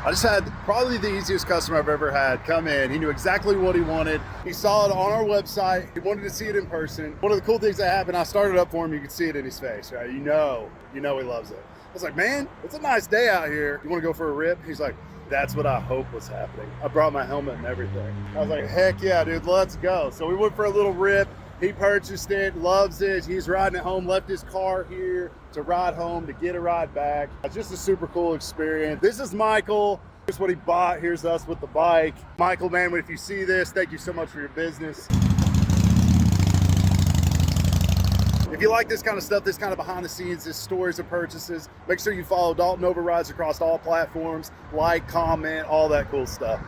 I just had probably the easiest customer I've ever had come in. He knew exactly what he wanted. He saw it on our website. He wanted to see it in person. One of the cool things that happened, I started up for him. You could see it in his face, right? You know he loves it. I was like, man, it's a nice day out here. You want to go for a rip? He's like, that's what I hope was happening. I brought my helmet and everything. I was like, heck yeah, dude, let's go. So we went for a little rip. He purchased it, loves it. He's riding it home, left his car here to ride home, to get a ride back. It's just a super cool experience. This is Michael. Here's what he bought. Here's us with the bike. Michael, man, if you see this, thank you so much for your business. If you like this kind of stuff, this kind of behind the scenes, this stories of purchases, make sure you follow Dalton Overrides across all platforms, like, comment, all that cool stuff.